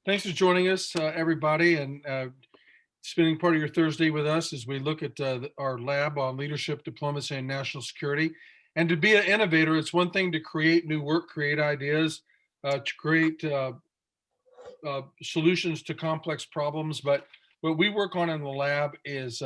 Thanks for joining us, everybody, and spending part of your Thursday with us as we look at our lab on leadership, diplomacy, and national security. And to be an innovator, it's one thing to create new work, create ideas, to create solutions to complex problems. But what we work on in the lab is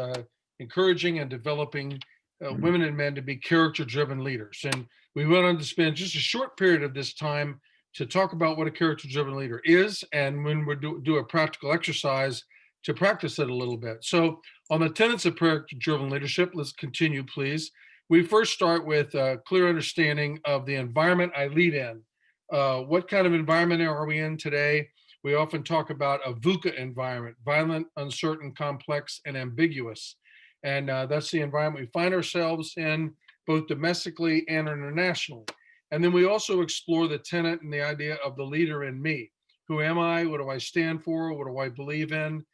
encouraging and developing women and men to be character-driven leaders. And we went on to spend just a short period of this time to talk about what a character-driven leader is, and when we do a practical exercise to practice it a little bit. So on the tenets of character-driven leadership, let's continue, please. We first start with a clear understanding of the environment I lead in. What kind of environment are we in today? We often talk about a VUCA environment: violent, uncertain, complex, and ambiguous. And that's the environment we find ourselves in, both domestically and internationally. And then we also explore the tenet and the idea of the leader in me. Who am I? What do I stand for? What do I believe in?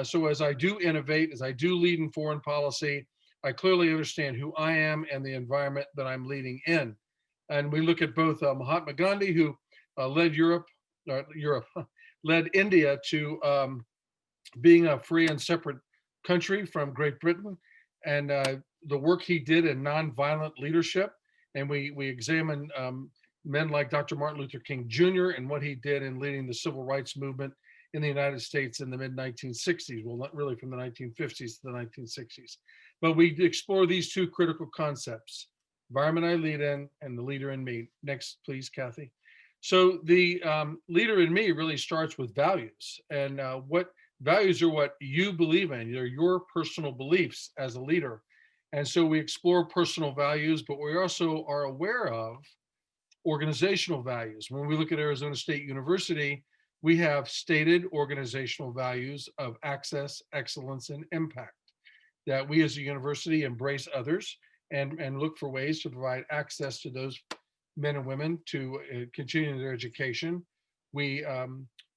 So as I do innovate, as I do lead in foreign policy, I clearly understand who I am and the environment that I'm leading in. And we look at both Mahatma Gandhi, who led Europe, led India to being a free and separate country from Great Britain, and the work he did in nonviolent leadership. And we examine men like Dr. Martin Luther King Jr. and what he did in leading the civil rights movement in the United States in the mid 1960s. Well, not really from the 1950s to the 1960s. But we explore these two critical concepts: environment I lead in and the leader in me. Next, please, Kathy. So the leader in me really starts with values. And what values are what you believe in. They're your personal beliefs as a leader. And so we explore personal values, but we also are aware of organizational values. When we look at Arizona State University, we have stated organizational values of access, excellence, and impact, that we as a university embrace others and look for ways to provide access to those men and women to continue their education. We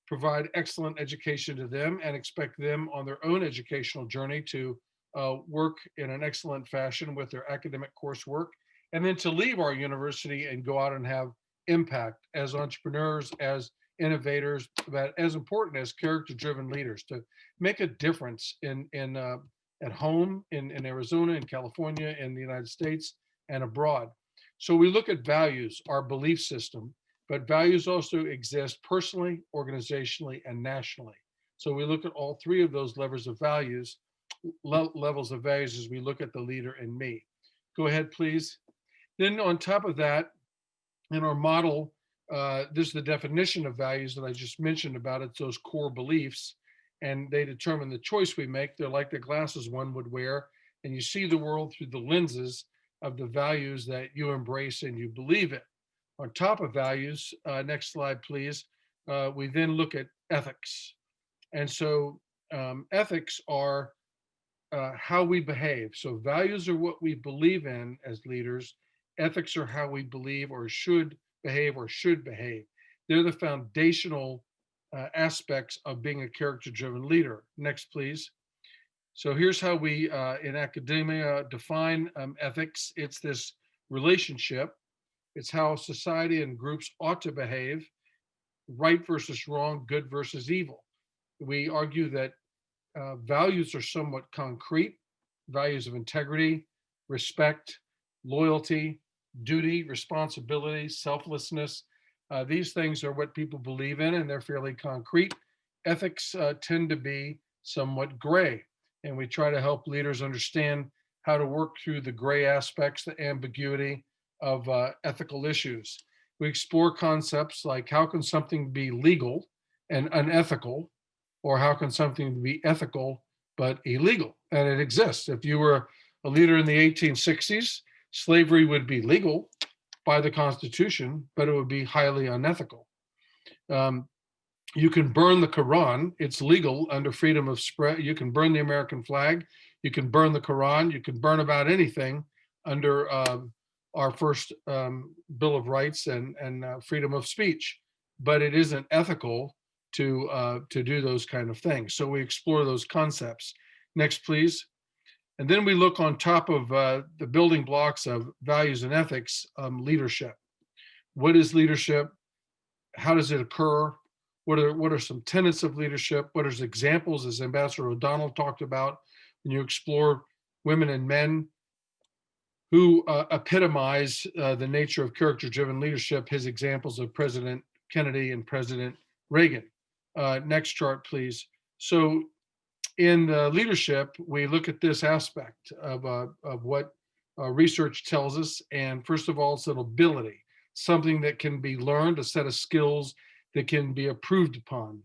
provide excellent education to them and expect them on their own educational journey to work in an excellent fashion with their academic coursework, and then to leave our university and go out and have impact as entrepreneurs, as innovators, but as important as character-driven leaders, to make a difference in at home in Arizona, in California, in the United States, and abroad. So we look at values, our belief system, but values also exist personally, organizationally, and nationally. So we look at all three of those levels of values, as we look at the leader in me. Go ahead, please. Then on top of that, in our model, this is the definition of values that I just mentioned about it, those core beliefs, and they determine the choice we make. They're like the glasses one would wear, and you see the world through the lenses of the values that you embrace and you believe in. On top of values, next slide, please, we then look at ethics. And so ethics are how we behave. So values are what we believe in as leaders. Ethics are how we believe or should behave. They're the foundational aspects of being a character-driven leader. Next, please. So here's how we in academia define ethics. It's this relationship. It's how society and groups ought to behave: right versus wrong, good versus evil. We argue that values are somewhat concrete: values of integrity, respect, loyalty, duty, responsibility, selflessness. These things are what people believe in, and they're fairly concrete. Ethics tend to be somewhat gray, and we try to help leaders understand how to work through the gray aspects, the ambiguity of ethical issues. We explore concepts like, how can something be legal and unethical, or how can something be ethical but illegal? And it exists. If you were a leader in the 1860s, slavery would be legal by the Constitution, but it would be highly unethical. You can burn the Quran. It's legal under freedom of spread. You can burn the American flag. You can burn the Quran. You can burn about anything under our first Bill of Rights and freedom of speech. But it isn't ethical to do those kind of things. So we explore those concepts. Next, please. And then we look on top of the building blocks of values and ethics, leadership. What is leadership? How does it occur? What are some tenets of leadership? What are examples, as Ambassador O'Donnell talked about, when you explore women and men who epitomize the nature of character-driven leadership, his examples of President Kennedy and President Reagan. Next chart, please. So in leadership, we look at this aspect of what research tells us. And first of all, it's an ability, something that can be learned, a set of skills that can be improved upon.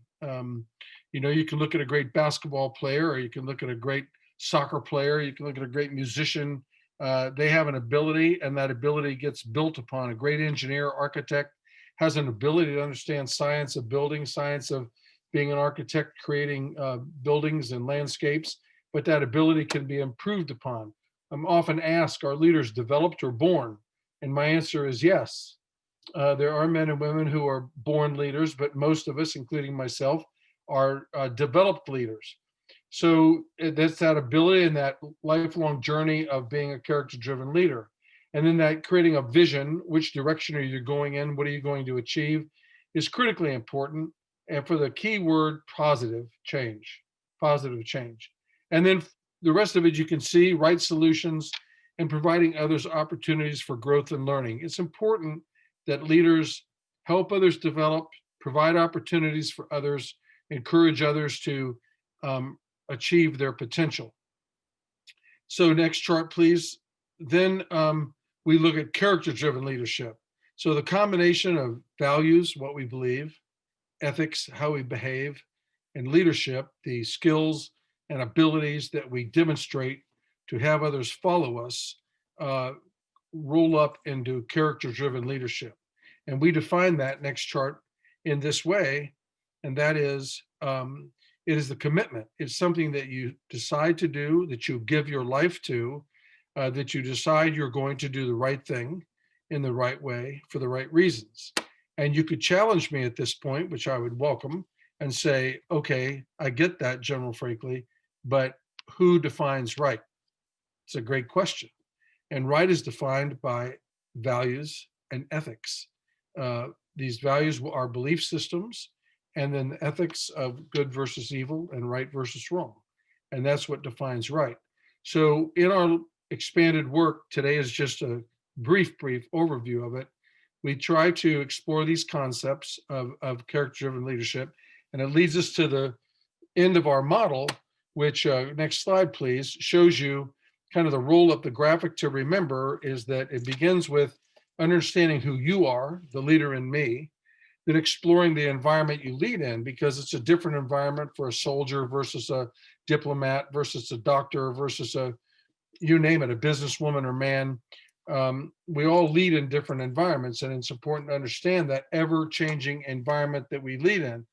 You can look at a great basketball player, or you can look at a great soccer player, you can look at a great musician. They have an ability, and that ability gets built upon. A great engineer, architect has an ability to understand science of building, science of being an architect, creating buildings and landscapes, but that ability can be improved upon. I'm often asked, are leaders developed or born? And my answer is yes. There are men and women who are born leaders, but most of us, including myself, are developed leaders. So that's that ability and that lifelong journey of being a character-driven leader. And then that creating a vision, which direction are you going in? What are you going to achieve, is critically important. And for the key word, positive change. And then the rest of it, you can see right solutions and providing others opportunities for growth and learning. It's important that leaders help others develop, provide opportunities for others, encourage others to achieve their potential. So next chart, please. Then we look at character-driven leadership. So the combination of values, what we believe, ethics, how we behave, and leadership, the skills and abilities that we demonstrate to have others follow us, roll up into character-driven leadership. And we define that next chart in this way, and that is, it is the commitment. It's something that you decide to do, that you give your life to, that you decide you're going to do the right thing in the right way for the right reasons. And you could challenge me at this point, which I would welcome, and say, okay, I get that, General Freakley, but who defines right? It's a great question. And right is defined by values and ethics. These values are belief systems, and then the ethics of good versus evil and right versus wrong. And that's what defines right. So in our expanded work, today is just a brief overview of it. We try to explore these concepts of character-driven leadership, and it leads us to the end of our model, which, next slide, please, shows you kind of the roll up. The graphic to remember is that it begins with understanding who you are, the leader in me, then exploring the environment you lead in, because it's a different environment for a soldier versus a diplomat versus a doctor versus you name it, a businesswoman or man. We all lead in different environments, and it's important to understand that ever-changing environment that we lead in.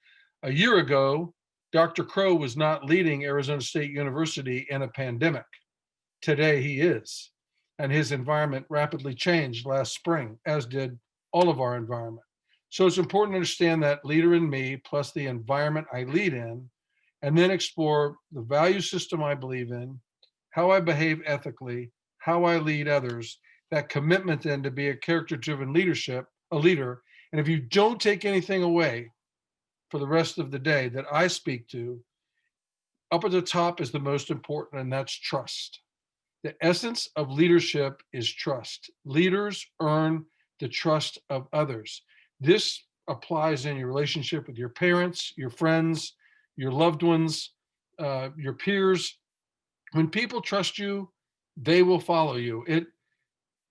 A year ago, Dr. Crow was not leading Arizona State University in a pandemic. Today he is, and his environment rapidly changed last spring, as did all of our environment. So it's important to understand that leader in me plus the environment I lead in, and then explore the value system I believe in, how I behave ethically, how I lead others, that commitment then to be a character-driven a leader. And if you don't take anything away for the rest of the day that I speak to, up at the top is the most important, and that's trust. The essence of leadership is trust. Leaders earn the trust of others. This applies in your relationship with your parents, your friends, your loved ones, your peers. When people trust you, they will follow you.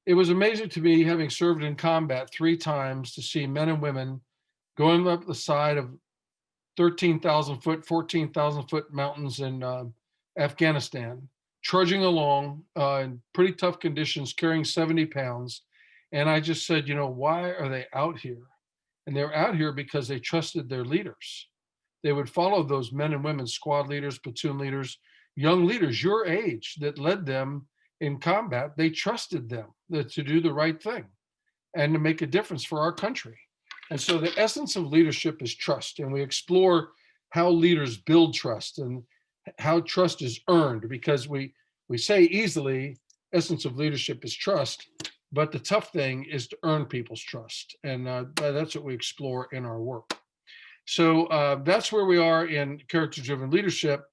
It was amazing to me, having served in combat 3 times, to see men and women going up the side of 13,000 foot, 14,000 foot mountains in Afghanistan, trudging along in pretty tough conditions, carrying 70 pounds. And I just said, why are they out here? And they're out here because they trusted their leaders. They would follow those men and women, squad leaders, platoon leaders, young leaders your age that led them in combat. They trusted them to do the right thing and to make a difference for our country. And so the essence of leadership is trust. And we explore how leaders build trust and how trust is earned, because we say easily, essence of leadership is trust, but the tough thing is to earn people's trust. And that's what we explore in our work. So that's where we are in character driven leadership.